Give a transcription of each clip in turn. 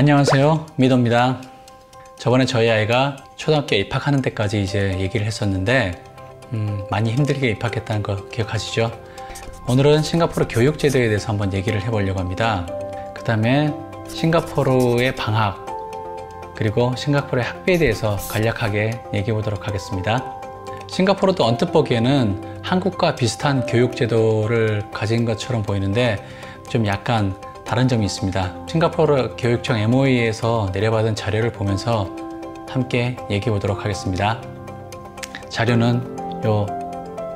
안녕하세요, 미도입니다. 저번에 저희 아이가 초등학교 입학하는 데까지 이제 얘기를 했었는데 많이 힘들게 입학했다는 거 기억하시죠? 오늘은 싱가포르 교육제도에 대해서 한번 얘기를 해보려고 합니다. 그 다음에 싱가포르의 방학 그리고 싱가포르의 학비에 대해서 간략하게 얘기해 보도록 하겠습니다. 싱가포르도 언뜻 보기에는 한국과 비슷한 교육제도를 가진 것처럼 보이는데 좀 약간 다른 점이 있습니다. 싱가포르 교육청 MOE에서 내려받은 자료를 보면서 함께 얘기해 보도록 하겠습니다. 자료는 요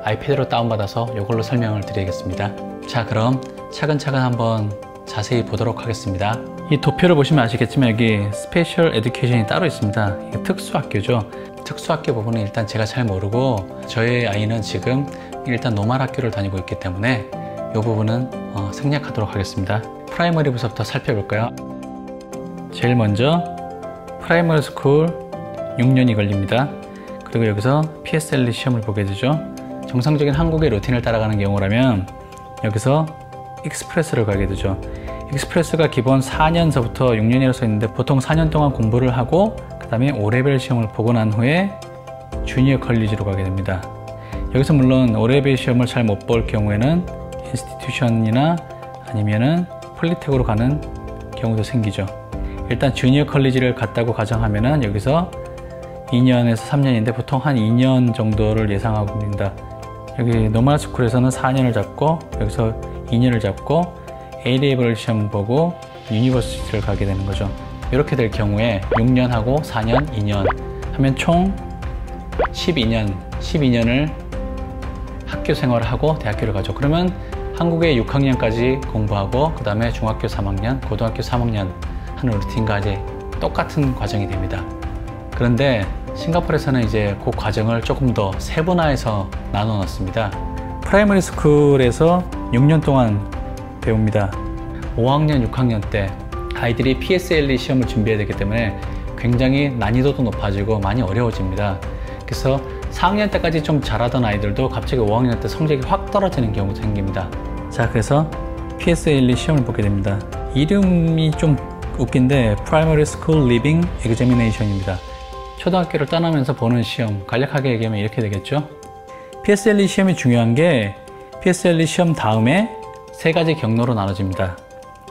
아이패드로 다운받아서 이걸로 설명을 드리겠습니다. 자, 그럼 차근차근 한번 자세히 보도록 하겠습니다. 이 도표를 보시면 아시겠지만 여기 스페셜 에듀케이션이 따로 있습니다. 이게 특수학교죠. 특수학교 부분은 일단 제가 잘 모르고 저희 아이는 지금 일단 노멀 학교를 다니고 있기 때문에 이 부분은 생략하도록 하겠습니다. 프라이머리부터 살펴볼까요? 제일 먼저 프라이머리 스쿨 6년이 걸립니다. 그리고 여기서 PSLE 시험을 보게 되죠. 정상적인 한국의 루틴을 따라가는 경우라면 여기서 익스프레스를 가게 되죠. 익스프레스가 기본 4년서부터 6년이라고 써 있는데 보통 4년 동안 공부를 하고 그 다음에 5레벨 시험을 보고 난 후에 주니어 컬리지로 가게 됩니다. 여기서 물론 5레벨 시험을 잘 못 볼 경우에는 인스티튜션이나 아니면은 폴리텍으로 가는 경우도 생기죠. 일단 주니어 컬리지를 갔다고 가정하면은 여기서 2년에서 3년인데 보통 한 2년 정도를 예상하고 있습니다. 여기 노멀 스쿨에서는 4년을 잡고 여기서 2년을 잡고 A레벨 시험 보고 유니버시티를 가게 되는 거죠. 이렇게 될 경우에 6년하고 4년, 2년 하면 총 12년을 학교 생활을 하고 대학교를 가죠. 그러면 한국에 6학년까지 공부하고 그 다음에 중학교 3학년, 고등학교 3학년 하는 루틴과 이제 똑같은 과정이 됩니다. 그런데 싱가포르에서는 이제 그 과정을 조금 더 세분화해서 나눠 놨습니다. 프라이머리 스쿨에서 6년 동안 배웁니다. 5학년, 6학년 때 아이들이 PSLE 시험을 준비해야 되기 때문에 굉장히 난이도도 높아지고 많이 어려워집니다. 그래서 4학년 때까지 좀 잘하던 아이들도 갑자기 5학년 때 성적이 확 떨어지는 경우도 생깁니다. 자, 그래서 PSLE 시험을 보게 됩니다. 이름이 좀 웃긴데 Primary School Leaving Examination입니다. 초등학교를 떠나면서 보는 시험, 간략하게 얘기하면 이렇게 되겠죠. PSLE 시험이 중요한 게 PSLE 시험 다음에 세 가지 경로로 나눠집니다.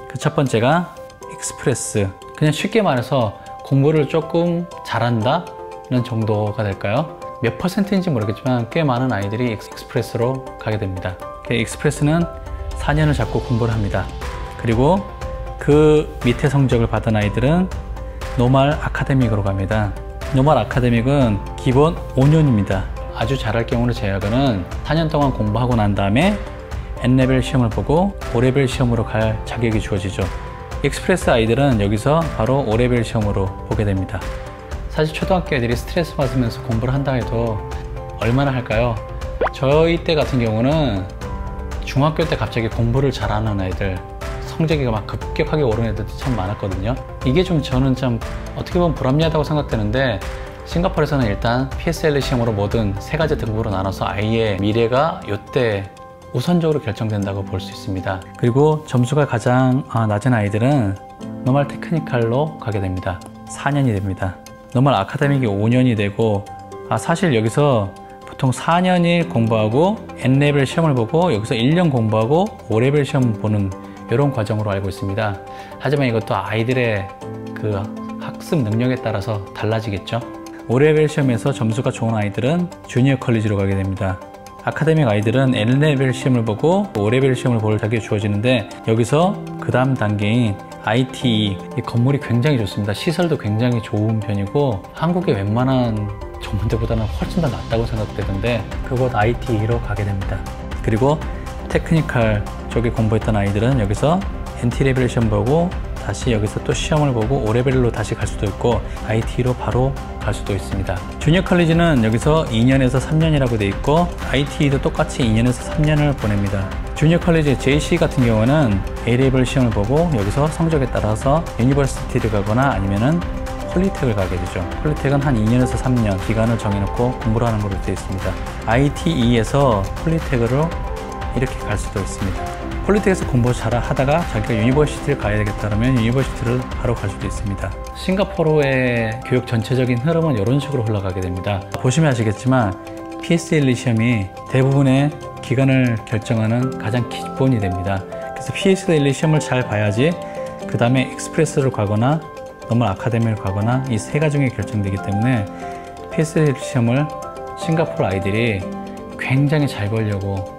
그 첫 번째가 익스프레스, 그냥 쉽게 말해서 공부를 조금 잘한다는 정도가 될까요? 몇 퍼센트인지 모르겠지만 꽤 많은 아이들이 익스프레스로 가게 됩니다. 익스프레스는 4년을 잡고 공부를 합니다. 그리고 그 밑에 성적을 받은 아이들은 노멀 아카데믹으로 갑니다. 노멀 아카데믹은 기본 5년입니다. 아주 잘할 경우를 제외하고는 4년 동안 공부하고 난 다음에 N레벨 시험을 보고 5레벨 시험으로 갈 자격이 주어지죠. 익스프레스 아이들은 여기서 바로 5레벨 시험으로 보게 됩니다. 사실 초등학교 애들이 스트레스 받으면서 공부를 한다 해도 얼마나 할까요? 저희 때 같은 경우는 중학교 때 갑자기 공부를 잘하는 아이들, 성적이 막 급격하게 오른 애들도 참 많았거든요. 이게 좀 저는 참 어떻게 보면 불합리하다고 생각되는데 싱가포르에서는 일단 PSLE 시험으로 모든 세 가지 등급으로 나눠서 아이의 미래가 이때 우선적으로 결정된다고 볼 수 있습니다. 그리고 점수가 가장 낮은 아이들은 노멀 테크니컬로 가게 됩니다. 4년이 됩니다. 노멀 아카데믹이 5년이 되고 사실 여기서 보통 4년을 공부하고 N레벨 시험을 보고 여기서 1년 공부하고 5레벨 시험 보는 이런 과정으로 알고 있습니다. 하지만 이것도 아이들의 그 학습 능력에 따라서 달라지겠죠. 5레벨 시험에서 점수가 좋은 아이들은 주니어 컬리지로 가게 됩니다. 아카데믹 아이들은 N레벨 시험을 보고 5레벨 시험을 볼 자격이 주어지는데 여기서 그 다음 단계인 ITE, 이 건물이 굉장히 좋습니다. 시설도 굉장히 좋은 편이고 한국의 웬만한 전문대보다는 훨씬 더 낫다고 생각되던데 그곳 ITE로 가게 됩니다. 그리고 테크니컬 쪽에 공부했던 아이들은 여기서 NT레벨 시험 보고 다시 여기서 또 시험을 보고 5레벨로 다시 갈 수도 있고 IT로 바로 갈 수도 있습니다. 주니어 컬리지는 여기서 2년에서 3년이라고 돼 있고 IT도 똑같이 2년에서 3년을 보냅니다. 주니어 컬리지 JC 같은 경우는 A레벨 시험을 보고 여기서 성적에 따라서 유니버시티를 가거나 아니면은 폴리텍을 가게 되죠. 폴리텍은 한 2년에서 3년 기간을 정해놓고 공부를 하는 걸로 되어 있습니다. ITE에서 폴리텍으로 이렇게 갈 수도 있습니다. 폴리텍에서 공부 잘 하다가 자기가 유니버시티를 가야 되겠다 그러면 유니버시티를 바로 갈 수도 있습니다. 싱가포르의 교육 전체적인 흐름은 이런 식으로 흘러가게 됩니다. 보시면 아시겠지만 PSLE 시험이 대부분의 기간을 결정하는 가장 기본이 됩니다. 그래서 PSLE 시험을 잘 봐야지 그 다음에 익스프레스를 가거나 노멀 아카데미를 가거나 이 세 가지가 결정되기 때문에 PSLE 시험을 싱가포르 아이들이 굉장히 잘 보려고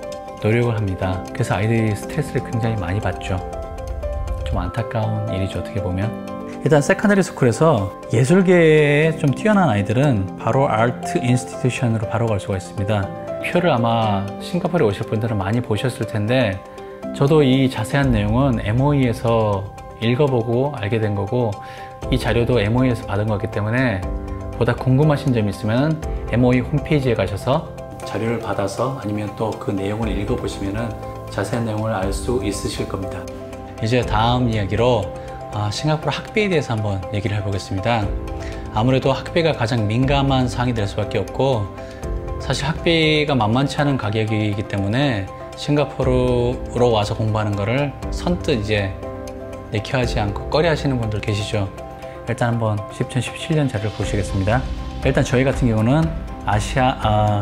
노력을 합니다. 그래서 아이들이 스트레스를 굉장히 많이 받죠. 좀 안타까운 일이죠, 어떻게 보면. 일단 세컨더리 스쿨에서 예술계에 좀 뛰어난 아이들은 바로 아트 인스티튜션으로 바로 갈 수가 있습니다. 표를 아마 싱가포르에 오실 분들은 많이 보셨을 텐데 저도 이 자세한 내용은 MOE에서 읽어보고 알게 된 거고 이 자료도 MOE에서 받은 거기 때문에 보다 궁금하신 점이 있으면 MOE 홈페이지에 가셔서 자료를 받아서 아니면 또 그 내용을 읽어보시면 자세한 내용을 알 수 있으실 겁니다. 이제 다음 이야기로 싱가포르 학비에 대해서 한번 얘기를 해보겠습니다. 아무래도 학비가 가장 민감한 사항이 될 수밖에 없고 사실 학비가 만만치 않은 가격이기 때문에 싱가포르로 와서 공부하는 거를 선뜻 이제 내키하지 않고 꺼려 하시는 분들 계시죠. 일단 한번 2017년 자료를 보시겠습니다. 일단 저희 같은 경우는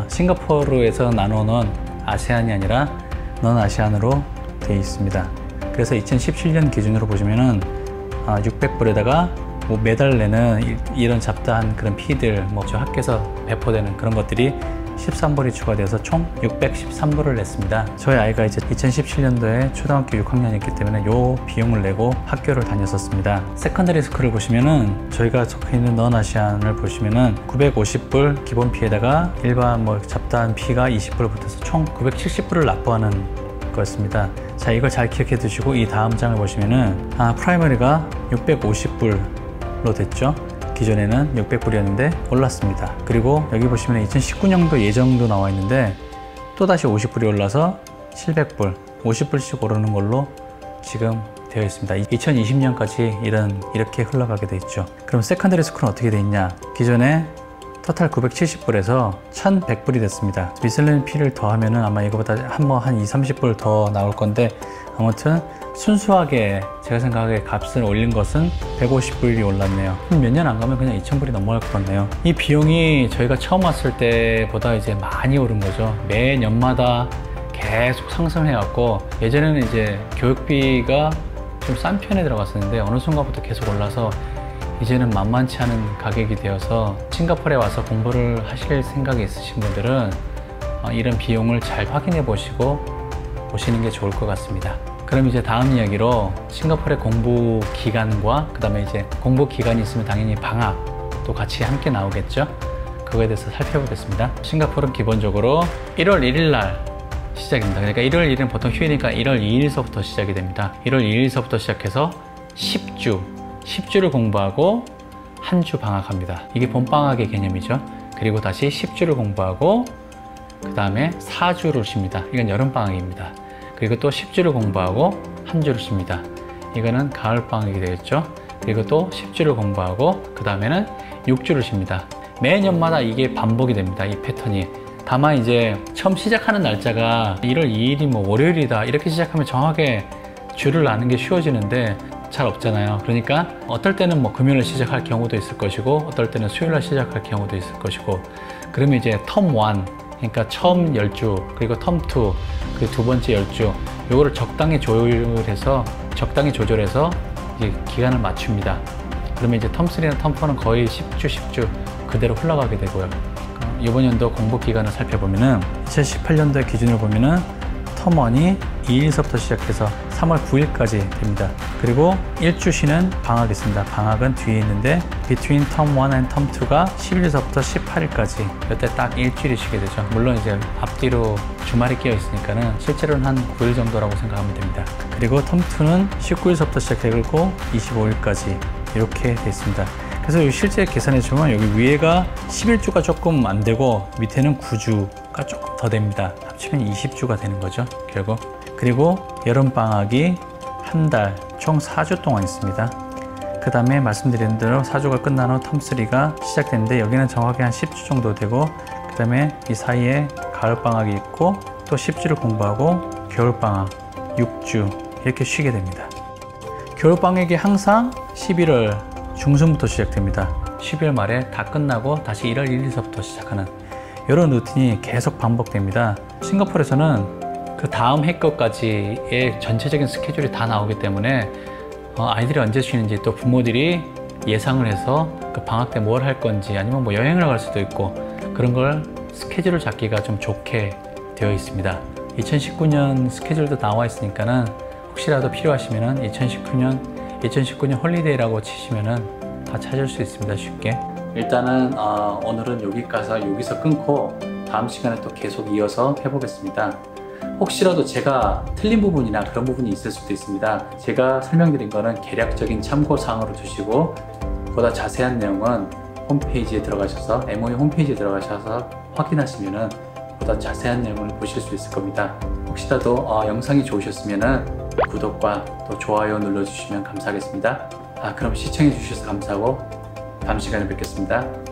싱가포르에서 나누는 아세안이 아니라 넌 아시안으로 되어 있습니다. 그래서 2017년 기준으로 보시면은 600불에다가 뭐 매달 내는 이런 잡다한 그런 피들, 저 학교에서 배포되는 그런 것들이 13불이 추가되어서 총 613불을 냈습니다. 저희 아이가 이제 2017년도에 초등학교 6학년이었기 때문에 요 비용을 내고 학교를 다녔었습니다. 세컨더리 스쿨을 보시면은 저희가 적혀있는 넌 아시안을 보시면은 950불 기본 피에다가 일반 잡다한 피가 20불 붙어서 총 970불을 납부하는 거였습니다. 자, 이걸 잘 기억해 두시고 이 다음 장을 보시면은 프라이머리가 650불로 됐죠. 기존에는 600불이었는데 올랐습니다. 그리고 여기 보시면 2019년도 예정도 나와 있는데 또다시 50불이 올라서 700불, 50불씩 오르는 걸로 지금 되어 있습니다. 2020년까지 이렇게 흘러가게 돼 있죠. 그럼 세컨더리 스쿨은 어떻게 돼 있냐? 기존에 토탈 970불에서 1100불이 됐습니다. 미셀레니 피를 더하면은 아마 이거보다 한 20-30불 더 나올 건데 아무튼 순수하게 제가 생각하기에 값을 올린 것은 150불이 올랐네요. 몇 년 안 가면 그냥 2000불이 넘어갈 것 같네요. 이 비용이 저희가 처음 왔을 때보다 이제 많이 오른 거죠. 매년마다 계속 상승해 왔고 예전에는 이제 교육비가 좀 싼 편에 들어갔었는데 어느 순간부터 계속 올라서 이제는 만만치 않은 가격이 되어서 싱가포르에 와서 공부를 하실 생각이 있으신 분들은 이런 비용을 잘 확인해 보시고 오시는 게 좋을 것 같습니다. 그럼 이제 다음 이야기로 싱가포르의 공부 기간과 그 다음에 이제 공부 기간이 있으면 당연히 방학도 같이 함께 나오겠죠. 그거에 대해서 살펴보겠습니다. 싱가포르는 기본적으로 1월 1일 날 시작입니다. 그러니까 1월 1일은 보통 휴일이니까 1월 2일서부터 시작이 됩니다. 1월 2일서부터 시작해서 10주를 공부하고 한 주 방학합니다. 이게 봄방학의 개념이죠. 그리고 다시 10주를 공부하고 그 다음에 4주를 쉽니다. 이건 여름방학입니다. 그리고 또 10주를 공부하고 한 주를 쉽니다. 이거는 가을방학이 되겠죠. 그리고 또 10주를 공부하고 그 다음에는 6주를 쉽니다. 매년마다 이게 반복이 됩니다. 이 패턴이. 다만 이제 처음 시작하는 날짜가 1월 2일이 월요일이다 이렇게 시작하면 정확하게 줄을 아는 게 쉬워지는데 잘 없잖아요. 그러니까 어떨 때는 금요일에 시작할 경우도 있을 것이고 어떨 때는 수요일에 시작할 경우도 있을 것이고 그러면 이제 텀 1 그러니까 처음 10주 그리고 텀 2 그 두 번째 10주 요거를 적당히 조절해서 이제 기간을 맞춥니다. 그러면 이제 텀 3나 텀 4는 거의 10주 그대로 흘러가게 되고요. 이번 연도 공부 기간을 살펴보면은 2018년도의 기준으로 보면은 텀 1이 2일서부터 시작해서 3월 9일까지 됩니다. 그리고 1주 쉬는 방학이 있습니다. 방학은 뒤에 있는데 between 텀 1 and 텀 2가 11일서부터 18일까지 이때 딱 일주일이 쉬게 되죠. 물론 이제 앞뒤로 주말이 끼어 있으니까는 실제로는 한 9일 정도라고 생각하면 됩니다. 그리고 텀 2는 19일서부터 시작해고 25일까지 이렇게 되어 있습니다. 그래서 실제 계산해 주면 여기 위에가 11주가 조금 안 되고 밑에는 9주가 조금 더 됩니다. 합치면 20주가 되는 거죠, 결국. 그리고 여름방학이 한 달, 총 4주 동안 있습니다. 그 다음에 말씀드린 대로 4주가 끝난 후 텀 3가 시작되는데 여기는 정확히 한 10주 정도 되고 그 다음에 이 사이에 가을방학이 있고 또 10주를 공부하고 겨울방학 6주 이렇게 쉬게 됩니다. 겨울방학이 항상 11월 중순부터 시작됩니다. 12월 말에 다 끝나고 다시 1월 1일서부터 시작하는 이런 루틴이 계속 반복됩니다. 싱가포르에서는 그 다음 해 것까지의 전체적인 스케줄이 다 나오기 때문에 아이들이 언제 쉬는지, 또 부모들이 예상을 해서 그 방학 때 뭘 할 건지, 아니면 뭐 여행을 갈 수도 있고, 그런 걸 스케줄을 잡기가 좀 좋게 되어 있습니다. 2019년 스케줄도 나와 있으니까는 혹시라도 필요하시면은 2019년 홀리데이라고 치시면은 다 찾을 수 있습니다. 쉽게. 일단은 오늘은 여기서 끊고 다음 시간에 또 계속 이어서 해보겠습니다. 혹시라도 제가 틀린 부분이나 그런 부분이 있을 수도 있습니다. 제가 설명드린 거는 개략적인 참고사항으로 두시고, 보다 자세한 내용은 홈페이지에 들어가셔서, MOE 홈페이지에 들어가셔서 확인하시면은 보다 자세한 내용을 보실 수 있을 겁니다. 혹시라도 영상이 좋으셨으면 구독과 또 좋아요 눌러주시면 감사하겠습니다. 그럼 시청해 주셔서 감사하고 다음 시간에 뵙겠습니다.